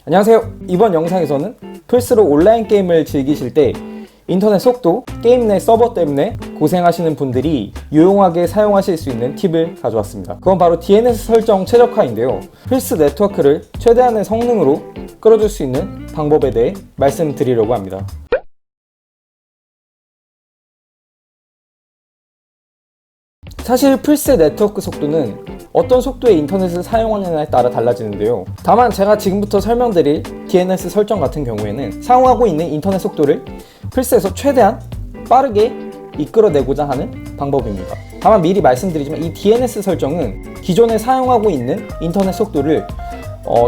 안녕하세요. 이번 영상에서는 플스로 온라인 게임을 즐기실 때 인터넷 속도, 게임 내 서버 때문에 고생하시는 분들이 유용하게 사용하실 수 있는 팁을 가져왔습니다. 그건 바로 DNS 설정 최적화인데요. 플스 네트워크를 최대한의 성능으로 끌어줄 수 있는 방법에 대해 말씀드리려고 합니다. 사실 플스 네트워크 속도는 어떤 속도의 인터넷을 사용하느냐에 따라 달라지는데요. 다만 제가 지금부터 설명드릴 DNS 설정 같은 경우에는 사용하고 있는 인터넷 속도를 플스에서 최대한 빠르게 이끌어내고자 하는 방법입니다. 다만 미리 말씀드리지만 이 DNS 설정은 기존에 사용하고 있는 인터넷 속도를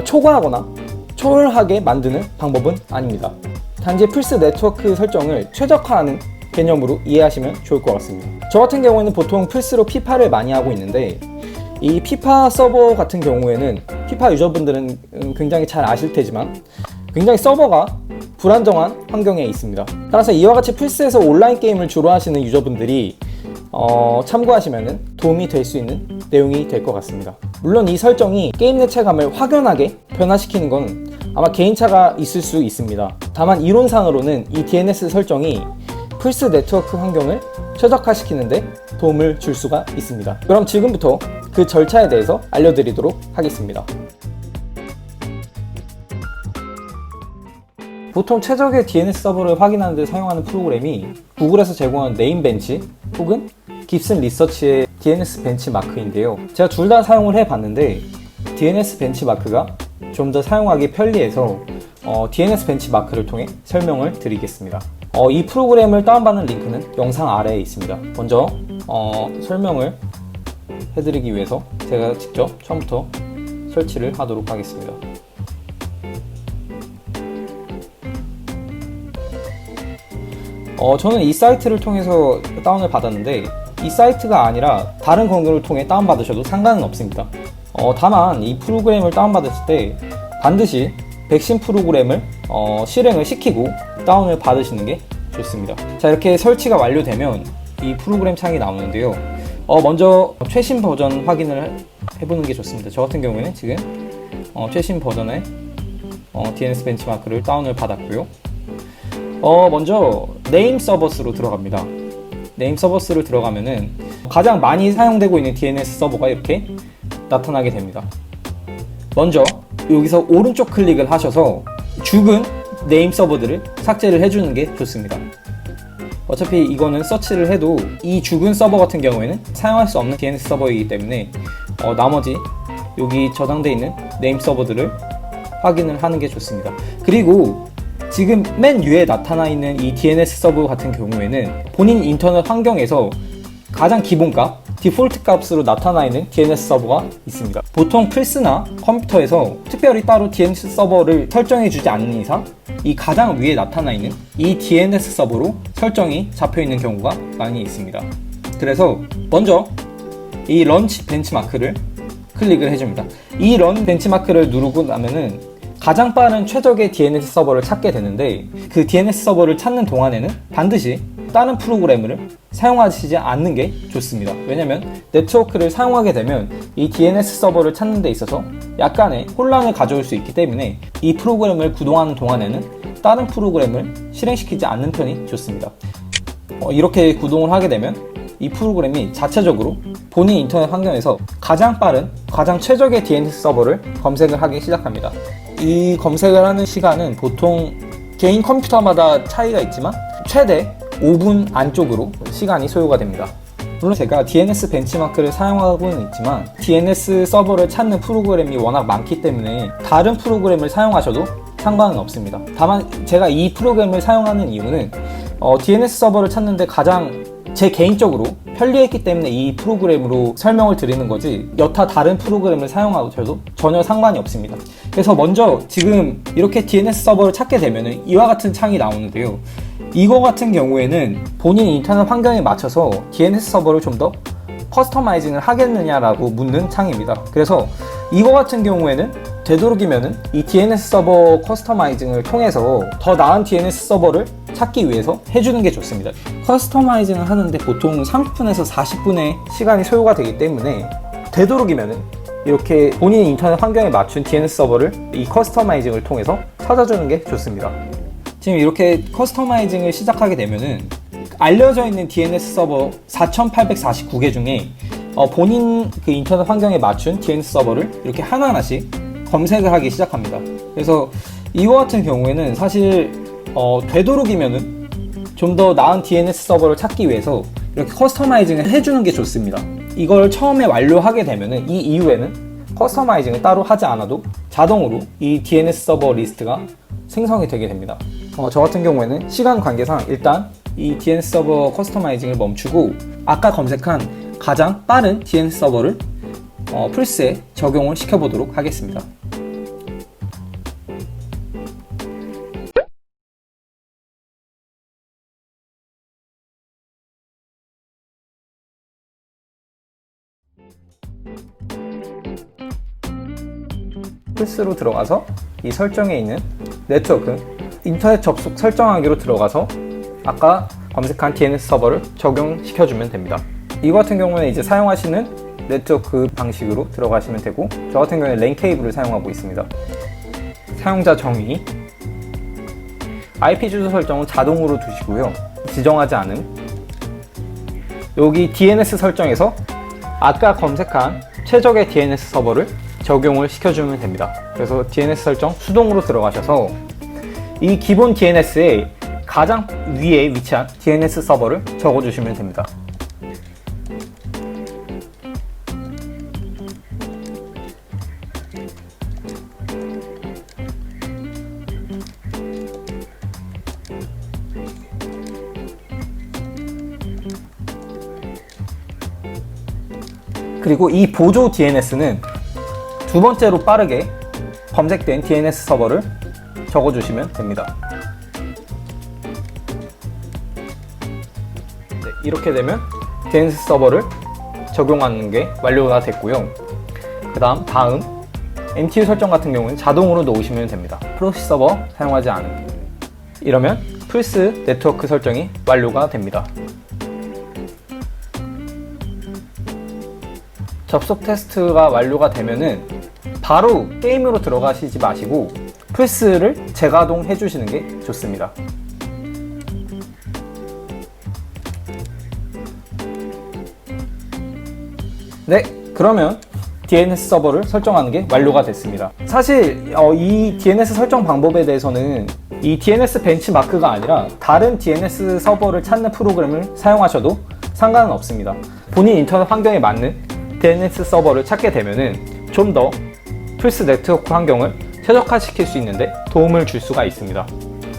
초과하거나 초월하게 만드는 방법은 아닙니다. 단지 플스 네트워크 설정을 최적화하는 개념으로 이해하시면 좋을 것 같습니다. 저 같은 경우에는 보통 플스로 피파를 많이 하고 있는데 이 피파 서버 같은 경우에는 피파 유저분들은 굉장히 잘 아실 테지만 굉장히 서버가 불안정한 환경에 있습니다. 따라서 이와 같이 플스에서 온라인 게임을 주로 하시는 유저분들이 참고하시면 도움이 될 수 있는 내용이 될 것 같습니다. 물론 이 설정이 게임 내 체감을 확연하게 변화시키는 건 아마 개인차가 있을 수 있습니다. 다만 이론상으로는 이 DNS 설정이 플스 네트워크 환경을 최적화시키는데 도움을 줄 수가 있습니다. 그럼 지금부터 그 절차에 대해서 알려드리도록 하겠습니다. 보통 최적의 DNS 서버를 확인하는 데 사용하는 프로그램이 구글에서 제공하는 네임벤치 혹은 깁슨 리서치의 DNS 벤치마크인데요. 제가 둘 다 사용을 해봤는데 DNS 벤치마크가 좀 더 사용하기 편리해서 DNS 벤치마크를 통해 설명을 드리겠습니다. 이 프로그램을 다운받는 링크는 영상 아래에 있습니다. 먼저 설명을 해드리기 위해서 제가 직접 처음부터 설치를 하도록 하겠습니다. 저는 이 사이트를 통해서 다운을 받았는데 이 사이트가 아니라 다른 경로를 통해 다운받으셔도 상관은 없습니다. 다만 이 프로그램을 다운받았을 때 반드시 백신 프로그램을 실행을 시키고 다운을 받으시는 게 좋습니다. 자, 이렇게 설치가 완료되면 이 프로그램 창이 나오는데요. 먼저 최신 버전 확인을 해보는 게 좋습니다. 저 같은 경우에는 지금 최신 버전의 DNS 벤치마크를 다운을 받았고요. 먼저 네임 서버스로 들어갑니다. 네임 서버스를 들어가면은 가장 많이 사용되고 있는 DNS 서버가 이렇게 나타나게 됩니다. 먼저 여기서 오른쪽 클릭을 하셔서 죽은 네임 서버들을 삭제를 해주는 게 좋습니다. 어차피 이거는 서치를 해도 이 죽은 서버 같은 경우에는 사용할 수 없는 DNS 서버이기 때문에 나머지 여기 저장되어 있는 네임 서버들을 확인을 하는 게 좋습니다. 그리고 지금 맨 위에 나타나 있는 이 DNS 서버 같은 경우에는 본인 인터넷 환경에서 가장 기본값, 디폴트 값으로 나타나 있는 DNS 서버가 있습니다. 보통 플스나 컴퓨터에서 특별히 따로 DNS 서버를 설정해 주지 않는 이상 이 가장 위에 나타나 있는 이 DNS 서버로 설정이 잡혀 있는 경우가 많이 있습니다. 그래서 먼저 이 런치 벤치마크를 클릭을 해줍니다. 이 런 벤치마크를 누르고 나면은 가장 빠른 최적의 DNS 서버를 찾게 되는데 그 DNS 서버를 찾는 동안에는 반드시 다른 프로그램을 사용하시지 않는 게 좋습니다. 왜냐면 네트워크를 사용하게 되면 이 DNS 서버를 찾는 데 있어서 약간의 혼란을 가져올 수 있기 때문에 이 프로그램을 구동하는 동안에는 다른 프로그램을 실행시키지 않는 편이 좋습니다. 이렇게 구동을 하게 되면 이 프로그램이 자체적으로 본인 인터넷 환경에서 가장 빠른, 가장 최적의 DNS 서버를 검색을 하기 시작합니다. 이 검색을 하는 시간은 보통 개인 컴퓨터마다 차이가 있지만 최대 5분 안쪽으로 시간이 소요가 됩니다. 물론 제가 DNS 벤치마크를 사용하고는 있지만 DNS 서버를 찾는 프로그램이 워낙 많기 때문에 다른 프로그램을 사용하셔도 상관은 없습니다. 다만 제가 이 프로그램을 사용하는 이유는 DNS 서버를 찾는데 가장 제 개인적으로 편리했기 때문에 이 프로그램으로 설명을 드리는 거지 여타 다른 프로그램을 사용하셔도 전혀 상관이 없습니다. 그래서 먼저 지금 이렇게 DNS 서버를 찾게 되면 이와 같은 창이 나오는데요. 이거 같은 경우에는 본인 인터넷 환경에 맞춰서 DNS 서버를 좀 더 커스터마이징을 하겠느냐라고 묻는 창입니다. 그래서 이거 같은 경우에는 되도록이면은 이 DNS 서버 커스터마이징을 통해서 더 나은 DNS 서버를 찾기 위해서 해주는 게 좋습니다. 커스터마이징을 하는데 보통 30분에서 40분의 시간이 소요가 되기 때문에 되도록이면은 이렇게 본인 인터넷 환경에 맞춘 DNS 서버를 이 커스터마이징을 통해서 찾아주는 게 좋습니다. 지금 이렇게 커스터마이징을 시작하게 되면은 알려져 있는 DNS 서버 4,849개 중에 본인 그 인터넷 환경에 맞춘 DNS 서버를 이렇게 하나하나씩 검색을 하기 시작합니다. 그래서 이와 같은 경우에는 사실 되도록이면은 좀 더 나은 DNS 서버를 찾기 위해서 이렇게 커스터마이징을 해주는 게 좋습니다. 이걸 처음에 완료하게 되면은 이 이후에는 커스터마이징을 따로 하지 않아도 자동으로 이 DNS 서버 리스트가 생성이 되게 됩니다. 저 같은 경우에는 시간 관계상 일단 이 DNS 서버 커스터마이징을 멈추고 아까 검색한 가장 빠른 DNS 서버를 플스에 적용을 시켜보도록 하겠습니다. 플스로 들어가서 이 설정에 있는 네트워크, 인터넷 접속 설정하기로 들어가서 아까 검색한 DNS 서버를 적용시켜주면 됩니다. 이거 같은 경우는 이제 사용하시는 네트워크 방식으로 들어가시면 되고, 저 같은 경우는 랜 케이블을 사용하고 있습니다. 사용자 정의, IP 주소 설정은 자동으로 두시고요. 지정하지 않음. 여기 DNS 설정에서 아까 검색한 최적의 DNS 서버를 적용을 시켜주면 됩니다. 그래서 DNS 설정 수동으로 들어가셔서 이 기본 DNS의 가장 위에 위치한 DNS 서버를 적어주시면 됩니다. 그리고 이 보조 DNS는 두 번째로 빠르게 검색된 DNS 서버를 적어주시면 됩니다. 네, 이렇게 되면 DNS 서버를 적용하는 게 완료가 됐고요. 다음 MTU 설정 같은 경우는 자동으로 놓으시면 됩니다. 프로시 서버 사용하지 않음. 이러면 플스 네트워크 설정이 완료가 됩니다. 접속 테스트가 완료가 되면은 바로 게임으로 들어가시지 마시고 플스를 재가동 해주시는 게 좋습니다. 네, 그러면 DNS 서버를 설정하는 게 완료가 됐습니다. 사실 이 DNS 설정 방법에 대해서는 이 DNS 벤치마크가 아니라 다른 DNS 서버를 찾는 프로그램을 사용하셔도 상관은 없습니다. 본인 인터넷 환경에 맞는 DNS 서버를 찾게 되면은 좀 더 플스 네트워크 환경을 최적화시킬 수 있는데 도움을 줄 수가 있습니다.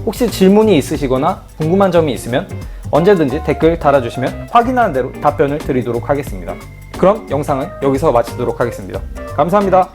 혹시 질문이 있으시거나 궁금한 점이 있으면 언제든지 댓글 달아주시면 확인하는 대로 답변을 드리도록 하겠습니다. 그럼 영상은 여기서 마치도록 하겠습니다. 감사합니다.